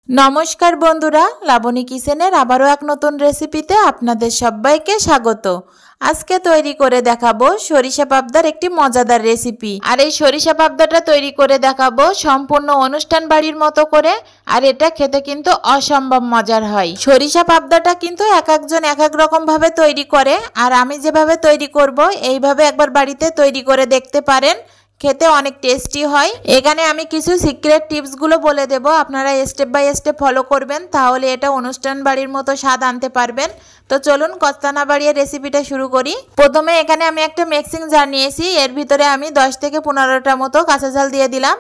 নমস্কার বন্ধুরা, লাবণী কিচেনের আবারও এক নতুন রেসিপিতে আপনাদের সবাইকে স্বাগত। আজকে তৈরি করে দেখাবো সরিষা পাবদার একটি মজাদার রেসিপি। আর এই সরিষা পাবদাটা তৈরি করে দেখাবো সম্পূর্ণ অনুষ্ঠান বাড়ির মতো করে। আর এটা খেতে কিন্তু অসম্ভব মজার হয়। সরিষা পাবদাটা কিন্তু এক একজন এক এক রকম ভাবে তৈরি করে, আর আমি যেভাবে তৈরি করব এইভাবে একবার বাড়িতে তৈরি করে দেখতে পারেন। খেতে অনেক টেস্টি হয়। এখানে আমি কিছু সিক্রেট টিপসগুলো বলে দেব, আপনারা স্টেপ বাই স্টেপ ফলো করবেন, তাহলে এটা অনুষ্ঠান বাড়ির মতো স্বাদ আনতে পারবেন। তো চলুন কথা না বাড়িয়ে রেসিপিটা শুরু করি। প্রথমে এখানে আমি একটা মিক্সিং জার নিয়েছি, এর ভিতরে আমি 10 থেকে 15টা মতো কাঁচা ঝাল দিয়ে দিলাম,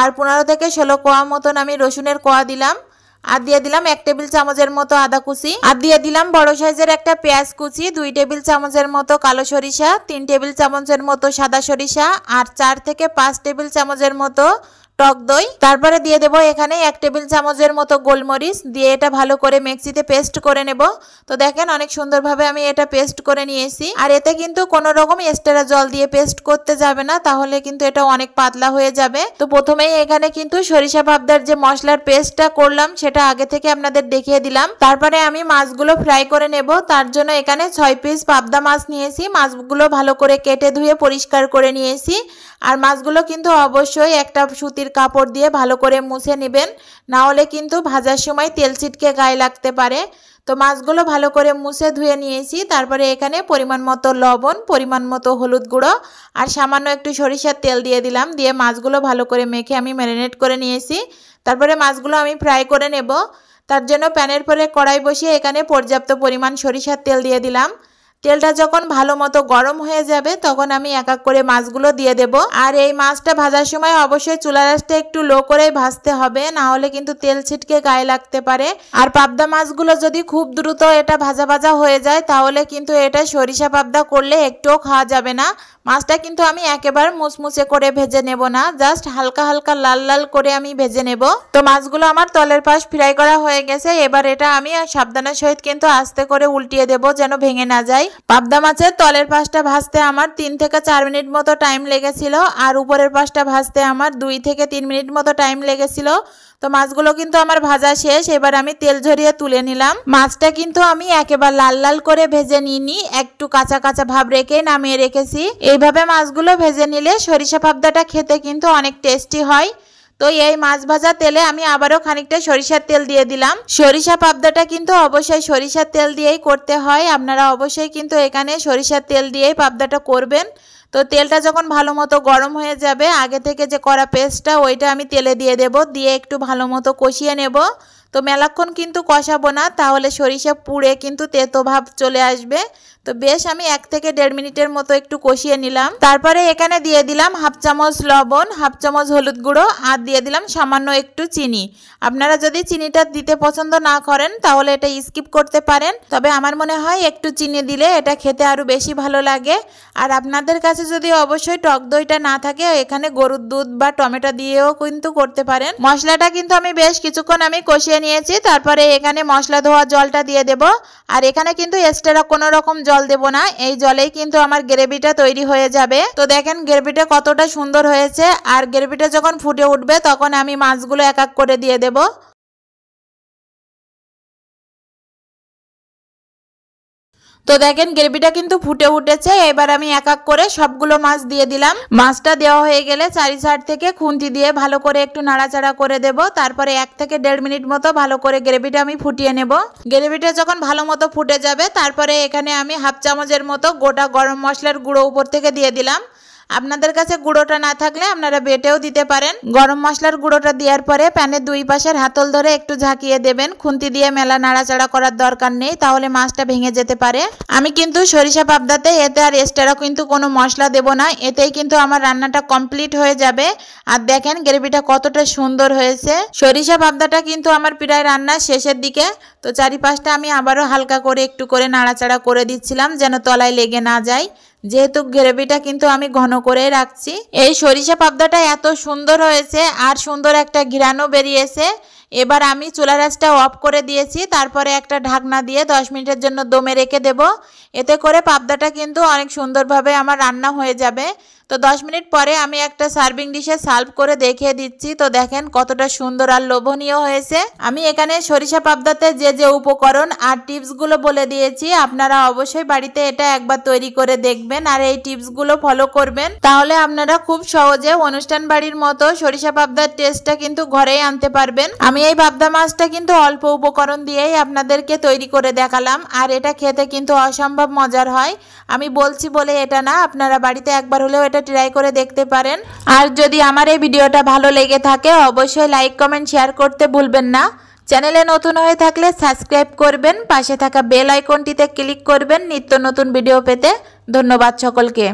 আর 15 থেকে 16 কোয়া মতন আমি রসুনের কোয়া দিলাম, আর দিয়ে দিলাম 1 টেবিল চামচের মতো আদা কুচি, আর দিয়ে দিলাম বড় সাইজের একটা পেঁয়াজ কুচি, 2 টেবিল চামচের মতো কালো সরিষা, 3 টেবিল চামচের মতো সাদা সরিষা, আর 4 থেকে 5 টেবিল চামচের মতো টক দই। তারপরে দিয়ে দেবো এখানে 1 টেবিল চামচের মতো গোলমরিচ, দিয়ে এটা ভালো করে মিক্সিতে পেস্ট করে নেব। তো দেখেন অনেক সুন্দরভাবে আমি এটা পেস্ট করে নিয়েছি। আর এতে কিন্তু কোনো রকম এক্সট্রা জল দিয়ে পেস্ট করতে যাবে না, তাহলে কিন্তু এটা অনেক পাতলা হয়ে যাবে। তো প্রথমেই এখানে কিন্তু সরিষা পাবদার যে মশলার পেস্টটা করলাম সেটা আগে থেকে আপনাদের দেখিয়ে দিলাম। তারপরে আমি মাছগুলো ফ্রাই করে নেব। তার জন্য এখানে 6 পিস পাবদা মাছ নিয়েছি। মাছগুলো ভালো করে কেটে ধুয়ে পরিষ্কার করে নিয়েছি। আর মাছগুলো কিন্তু অবশ্যই একটা সুতির কাপড় দিয়ে ভালো করে মুছে নেবেন, না হলে কিন্তু ভাজার সময় তেল ছিটকে গায়ে লাগতে পারে। তো মাছগুলো ভালো করে মুছে ধুয়ে নিয়েছি। তারপরে এখানে পরিমাণ মতো লবণ, পরিমাণ মতো হলুদ গুঁড়ো আর সামান্য একটু সরিষার তেল দিয়ে দিলাম, দিয়ে মাছগুলো ভালো করে মেখে আমি ম্যারিনেট করে নিয়েছি। তারপরে মাছগুলো আমি ফ্রাই করে নেব। তার জন্য প্যানের পরে কড়াই বসিয়ে এখানে পর্যাপ্ত পরিমাণ সরিষার তেল দিয়ে দিলাম। তেলটা যখন ভালো মতো গরম হয়ে যাবে তখন আমি এক এক করে মাছগুলো দিয়ে দেব। আর এই মাছটা ভাজার সময় অবশ্যই চুলা আঁচটা একটু লো করেই ভাজতে হবে, না হলে কিন্তু তেল ছিটকে গায়ে লাগতে পারে। আর পাবদা মাছগুলো যদি খুব দ্রুত এটা ভাজা ভাজা হয়ে যায় তাহলে কিন্তু এটা সরিষা পাবদা করলে একটুও খাওয়া যাবে না। মাছটা কিন্তু আমি একেবারে মুচমুচে করে ভেজে নেব না, জাস্ট হালকা হালকা লাল লাল করে আমি ভেজে নেব। তো মাছগুলো আমার তলের পাশ ফ্রাই করা হয়ে গেছে। এবার এটা আমি সাবধানের সহিত কিন্তু আস্তে করে উল্টিয়ে দেব যেন ভেঙে না যায়। পাবদা মাছের তলের পাশটা ভাজতে আমার 3 থেকে 4 মিনিট মতো টাইম লেগেছিল, আর উপরের পাশটা ভাজতে আমার 2 থেকে 3 মিনিট মতো টাইম লেগেছিল। তো মাছগুলো কিন্তু আমার ভাজা শেষ। এবার আমি তেল ঝরিয়ে তুলে নিলাম। মাছটা কিন্তু আমি একেবারে লাল লাল করে ভেজে নিইনি, একটু কাঁচা কাঁচা ভাব রেখে নামিয়ে রেখেছি। এইভাবে মাছগুলো ভেজে নিলে সরিষা পাবদাটা খেতে কিন্তু অনেক টেস্টি হয়। তো এই মাছ ভাজা তেলে আমি আবারও খানিকটা সরিষার তেল দিয়ে দিলাম। সরিষা পাবদাটা কিন্তু অবশ্যই সরিষার তেল দিয়েই করতে হয়, আপনারা অবশ্যই কিন্তু এখানে সরিষার তেল দিয়েই পাবদাটা করবেন। তো তেলটা যখন ভালো মতো গরম হয়ে যাবে আগে থেকে যে করা পেস্টটা ওইটা আমি তেলে দিয়ে দেব, দিয়ে একটু ভালো মতো কষিয়ে নেব। তো মেলাক্ষণ কিন্তু কষাবো না, তাহলে সরিষা পুড়ে কিন্তু তেতো ভাব চলে আসবে। তো বেশ আমি 1 থেকে 1.5 মিনিটের মতো একটু কষিয়ে নিলাম। তারপরে এখানে দিয়ে দিলাম 1/2 চামচ লবণ, 1/2 চামচ হলুদ গুঁড়ো, আর দিয়ে দিলাম সামান্য একটু চিনি। আপনারা যদি চিনিটা দিতে পছন্দ না করেন তাহলে এটা স্কিপ করতে পারেন, তবে আমার মনে হয় একটু চিনি দিলে এটা খেতে আরো বেশি ভালো লাগে। আর আপনাদের কাছে যদি অবশ্যই টক দইটা না থাকে এখানে গরুর দুধ বা টমেটো দিয়েও কিন্তু করতে পারেন। মশলাটা কিন্তু আমি বেশ কিছুক্ষণ আমি কষিয়ে নিয়েছি। তারপরে এখানে মশলা ধোয়া জলটা দিয়ে দেব। আর এখানে কিন্তু এক্সট্রা কোনো রকম জল দেব না, এই জলেই কিন্তু আমার গ্রেভিটা তৈরি হয়ে যাবে। তো দেখেন গ্রেভিটা কতটা সুন্দর হয়েছে। আর গ্রেভিটা যখন ফুটে উঠবে তখন আমি মাছগুলো এক এক করে দিয়ে দেব। তো দেখেন গ্রেভিটা কিন্তু ফুটে উঠেছে। এবার আমি এক এক করে সবগুলো মাছ দিয়ে দিলাম। মাছটা দেওয়া হয়ে গেলে চারি সাইড থেকে খুন্তি দিয়ে ভালো করে একটু নাড়াচাড়া করে দেব। তারপরে 1 থেকে 1.5 মিনিট মতো ভালো করে গ্রেভিটা আমি ফুটিয়ে নেব। গ্রেভিটা যখন ভালো মতো ফুটে যাবে তারপরে এখানে আমি 1/2 চামচের মতো গোটা গরম মশলার গুঁড়ো উপর থেকে দিয়ে দিলাম। আপনাদের কাছে গুঁড়োটা না থাকলে আপনারা বেটেও দিতে পারেন। গরম মশলার গুঁড়োটা দেওয়ার পরে প্যানের 2 পাশের হাতল ধরে একটু ঝাঁকিয়ে দেবেন। খুন্তি দিয়ে মেলা নাড়াচাড়া করার দরকার নেই, তাহলে মাছটা ভেঙে যেতে পারে। আমি কিন্তু সরিষা পাবদাতে এতে আর এক্সট্রা কিন্তু কোনো মশলা দেব না, এতেই কিন্তু আমার রান্নাটা কমপ্লিট হয়ে যাবে। আর দেখেন গ্রেভিটা কতটা সুন্দর হয়েছে। সরিষা পাবদাটা কিন্তু আমার প্রায় রান্নার শেষের দিকে। তো চারিপাশটা আমি আবারও হালকা করে একটু করে নাড়াচাড়া করে দিচ্ছিলাম যেন তলায় লেগে না যায়, যেহেতু গ্রেভিটা কিন্তু আমি ঘন করে রাখছি। এই সরিষা পাবদাটা এত সুন্দর হয়েছে আর সুন্দর একটা ঘ্রাণও বেরিয়েছে। এবার আমি চুলার আঁচটা অফ করে দিয়েছি। তারপরে একটা ঢাকনা দিয়ে 10 মিনিটের জন্য দমে রেখে দেব। এতে করে পাবদাটা কিন্তু অনেক সুন্দরভাবে আমার রান্না হয়ে যাবে। তো 10 মিনিট পরে আমি একটা সার্ভিং ডিশে সার্ভ করে দেখিয়ে দিচ্ছি। তো দেখেন কতটা সুন্দর আর লোভনীয় হয়েছে। আমি এখানে সরিষা পাবদাতে যে যে উপকরণ আর টিপসগুলো বলে দিয়েছি, আপনারা অবশ্যই বাড়িতে এটা একবার তৈরি করে দেখবেন আর এই টিপসগুলো ফলো করবেন। তাহলে আপনারা খুব সহজে অনুষ্ঠান বাড়ির মতো সরিষা পাবদার টেস্টটা কিন্তু ঘরেই আনতে পারবেন। আমি এই পাবদা মাছটা কিন্তু অল্প উপকরণ দিয়েই আপনাদেরকে তৈরি করে দেখালাম, আর এটা খেতে কিন্তু অসম্ভব মজার হয়। আমি বলছি বলে এটা না, আপনারা বাড়িতে একবার হলেও এটা ট্রাই করে দেখতে পারেন। আর যদি আমার এই ভিডিওটা ভালো লেগে থাকে অবশ্যই লাইক কমেন্ট শেয়ার করতে ভুলবেন না। চ্যানেলে নতুন হয়ে থাকলে সাবস্ক্রাইব করবেন, পাশে থাকা বেল আইকনটিতে ক্লিক করবেন নিত্য নতুন ভিডিও পেতে। ধন্যবাদ সকলকে।